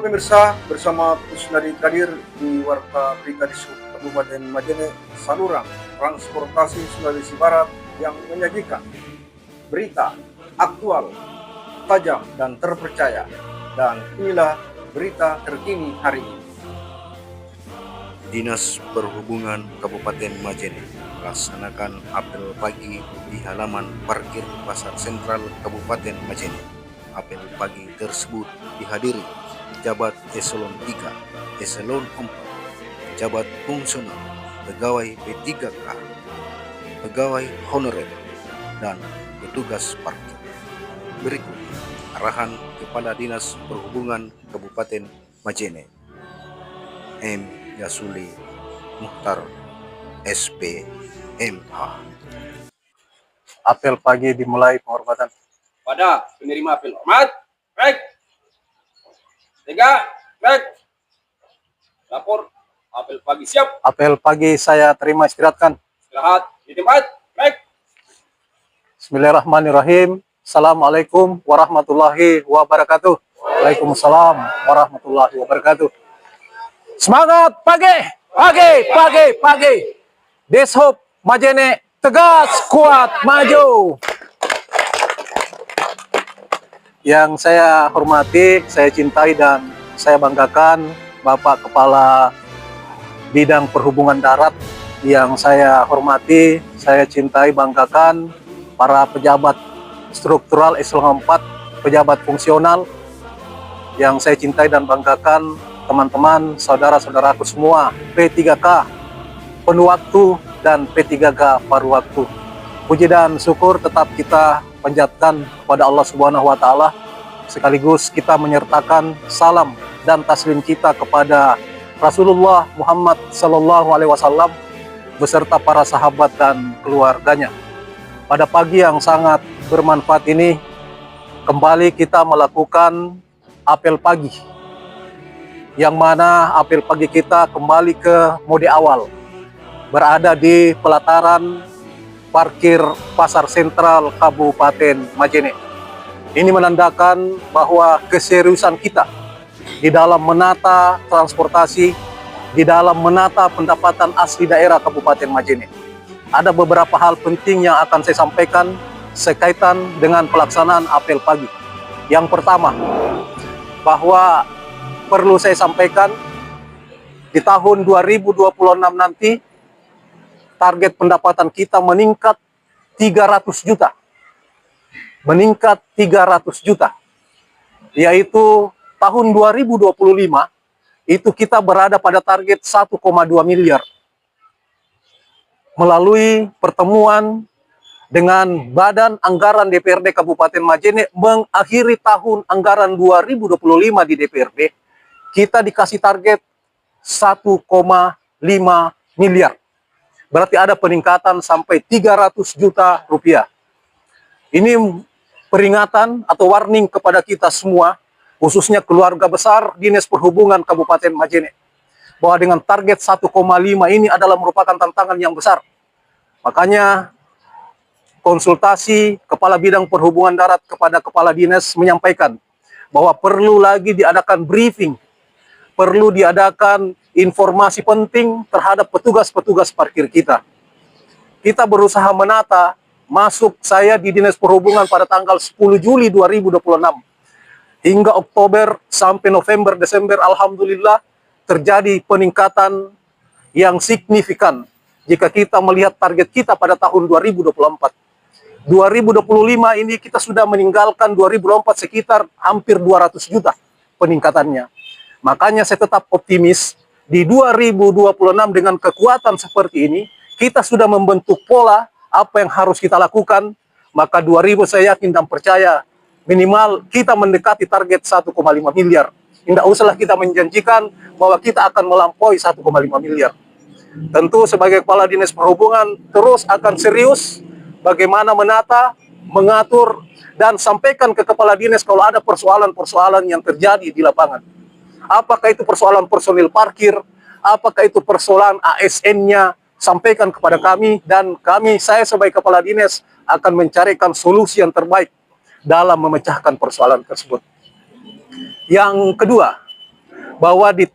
pemirsa, bersama Kusnadi Kadir di Warta Berita di Kabupaten Majene, saluran transportasi Sulawesi Barat yang menyajikan berita aktual, tajam, dan terpercaya. Dan inilah berita terkini hari ini. Dinas Perhubungan Kabupaten Majene melaksanakan apel pagi di halaman parkir Pasar Sentral Kabupaten Majene. Apel pagi tersebut dihadiri pejabat eselon 3, eselon 4, pejabat fungsional, pegawai P3K, pegawai honorer, dan petugas parkir. Berikut arahan Kepala Dinas Perhubungan Kabupaten Majene, M. Yasuli Muhtar, SPMH. Apel pagi dimulai penghormatan pada penerima apel. Hormat, baik. 3, baik. Lapor, apel pagi siap. Apel pagi saya terima, istirahatkan. Istirahat di tempat, baik. Bismillahirrahmanirrahim. Assalamualaikum warahmatullahi wabarakatuh. Waalaikumsalam warahmatullahi wabarakatuh. Semangat pagi, pagi, pagi, pagi. Deshub Majene tegas, kuat, maju. Yang saya hormati, saya cintai, dan saya banggakan Bapak Kepala Bidang Perhubungan Darat. Yang saya hormati, saya cintai, banggakan para pejabat struktural eselon 4, pejabat fungsional. Yang saya cintai dan banggakan teman-teman, saudara-saudaraku semua, P3K penuh waktu dan P3K paruh waktu. Puji dan syukur tetap kita panjatkan kepada Allah Subhanahu wa Ta'ala, sekaligus kita menyertakan salam dan taslim kita kepada Rasulullah Muhammad Sallallahu Alaihi Wasallam beserta para sahabat dan keluarganya. Pada pagi yang sangat bermanfaat ini, kembali kita melakukan apel pagi, yang mana apel pagi kita kembali ke mode awal, berada di pelataran parkir Pasar Sentral Kabupaten Majene. Ini menandakan bahwa keseriusan kita di dalam menata transportasi, di dalam menata pendapatan asli daerah Kabupaten Majene. Ada beberapa hal penting yang akan saya sampaikan sekaitan dengan pelaksanaan apel pagi. Yang pertama, bahwa perlu saya sampaikan, di tahun 2026 nanti target pendapatan kita meningkat 300 juta. Meningkat 300 juta. Yaitu tahun 2025 itu kita berada pada target 1,2 miliar. Melalui pertemuan dengan Badan Anggaran DPRD Kabupaten Majene mengakhiri tahun anggaran 2025 di DPRD, kita dikasih target 1,5 miliar. Berarti ada peningkatan sampai 300 juta rupiah. Ini peringatan atau warning kepada kita semua, khususnya keluarga besar Dinas Perhubungan Kabupaten Majene, bahwa dengan target 1,5 ini adalah merupakan tantangan yang besar. Makanya konsultasi Kepala Bidang Perhubungan Darat kepada Kepala Dinas menyampaikan bahwa perlu lagi diadakan briefing, perlu diadakan informasi penting terhadap petugas-petugas parkir kita. Kita berusaha menata, masuk saya di Dinas Perhubungan pada tanggal 10 Juli 2026. Hingga Oktober sampai November, Desember, alhamdulillah terjadi peningkatan yang signifikan jika kita melihat target kita pada tahun 2024. 2025 ini kita sudah meninggalkan 2024 sekitar hampir 200 juta peningkatannya. Makanya saya tetap optimis di 2026 dengan kekuatan seperti ini, kita sudah membentuk pola apa yang harus kita lakukan. Maka 2000 saya yakin dan percaya minimal kita mendekati target 1,5 miliar. Tidak usahlah kita menjanjikan bahwa kita akan melampaui 1,5 miliar. Tentu sebagai Kepala Dinas Perhubungan terus akan serius bagaimana menata, mengatur, dan sampaikan ke Kepala Dinas kalau ada persoalan-persoalan yang terjadi di lapangan. Apakah itu persoalan personil parkir, apakah itu persoalan ASN-nya, sampaikan kepada kami, dan saya sebagai Kepala Dinas akan mencarikan solusi yang terbaik dalam memecahkan persoalan tersebut. Yang kedua, bahwa di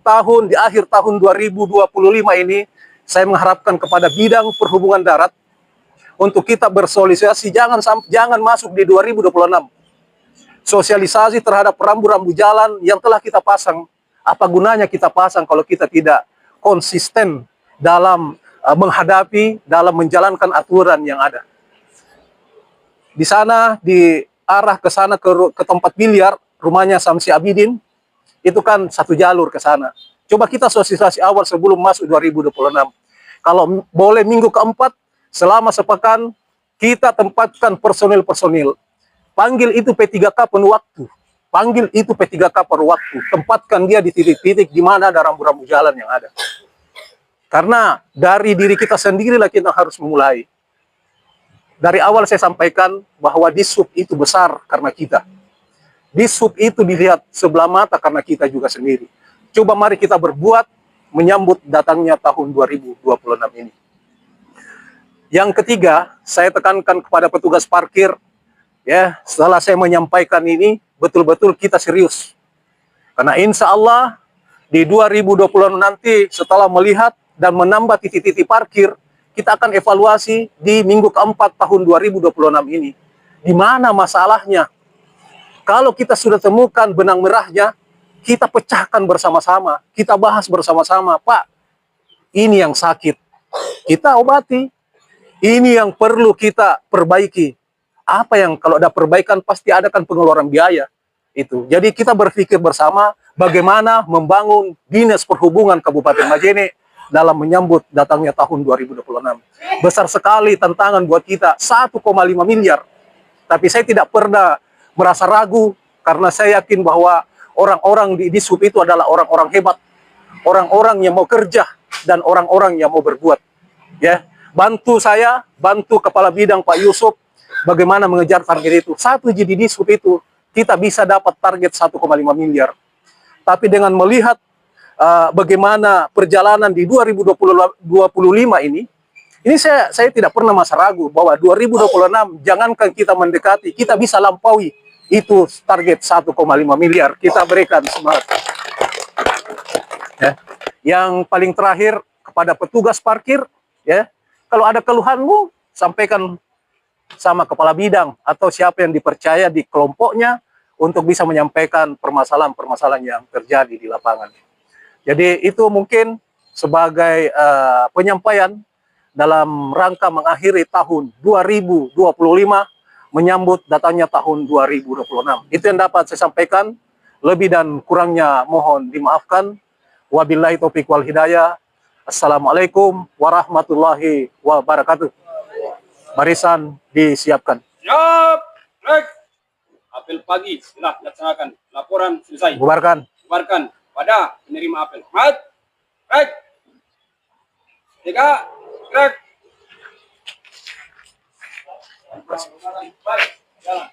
akhir tahun 2025 ini, saya mengharapkan kepada bidang perhubungan darat untuk kita bersosialisasi, jangan masuk di 2026. Sosialisasi terhadap rambu-rambu jalan yang telah kita pasang. Apa gunanya kita pasang kalau kita tidak konsisten dalam menghadapi, dalam menjalankan aturan yang ada. Di sana, di arah ke sana ke tempat biliar, rumahnya Samsi Abidin, itu kan satu jalur ke sana. Coba kita sosialisasi awal sebelum masuk 2026. Kalau boleh minggu keempat, selama sepekan, kita tempatkan personil-personil. Panggil itu P3K penuh waktu. Panggil itu P3K per waktu. Tempatkan dia di titik-titik di mana ada rambu-rambu jalan yang ada. Karena dari diri kita sendirilah kita harus memulai. Dari awal saya sampaikan bahwa Dishub itu besar karena kita. Dishub itu dilihat sebelah mata karena kita juga sendiri. Coba mari kita berbuat menyambut datangnya tahun 2026 ini. Yang ketiga, saya tekankan kepada petugas parkir, ya, setelah saya menyampaikan ini, betul-betul kita serius. Karena insya Allah di 2026 nanti setelah melihat dan menambah titik-titik parkir, kita akan evaluasi di minggu keempat tahun 2026 ini. Di mana masalahnya? Kalau kita sudah temukan benang merahnya, kita pecahkan bersama-sama, kita bahas bersama-sama. Pak, ini yang sakit, kita obati. Ini yang perlu kita perbaiki. Apa yang kalau ada perbaikan pasti ada kan pengeluaran biaya. Itu. Jadi kita berpikir bersama bagaimana membangun Dinas Perhubungan Kabupaten Majene dalam menyambut datangnya tahun 2026. Besar sekali tantangan buat kita, 1,5 miliar. Tapi saya tidak pernah merasa ragu karena saya yakin bahwa orang-orang di Dishub itu adalah orang-orang hebat, orang-orang yang mau kerja dan orang-orang yang mau berbuat. Ya, bantu saya, bantu Kepala Bidang Pak Yusuf bagaimana mengejar target itu. Satu jadi Dishub itu kita bisa dapat target 1,5 miliar. Tapi dengan melihat bagaimana perjalanan di 2025 ini saya tidak pernah masa ragu bahwa 2026 jangankan kita mendekati, kita bisa lampaui itu target 1,5 miliar. Kita berikan semangat. Ya. Yang paling terakhir kepada petugas parkir, ya, kalau ada keluhanmu sampaikan sama kepala bidang atau siapa yang dipercaya di kelompoknya untuk bisa menyampaikan permasalahan-permasalahan yang terjadi di lapangan. Jadi itu mungkin sebagai penyampaian dalam rangka mengakhiri tahun 2025 menyambut datangnya tahun 2026. Itu yang dapat saya sampaikan. Lebih dan kurangnya mohon dimaafkan. Wabillahi taufiq wal hidayah. Assalamualaikum warahmatullahi wabarakatuh. Barisan disiapkan. Siap. Baik. Apel pagi telah dilaksanakan. Laporan selesai. Bubarkan. Bubarkan pada penerima apel. Hormat. Baik. 3. Gerak. Baik. Jalan.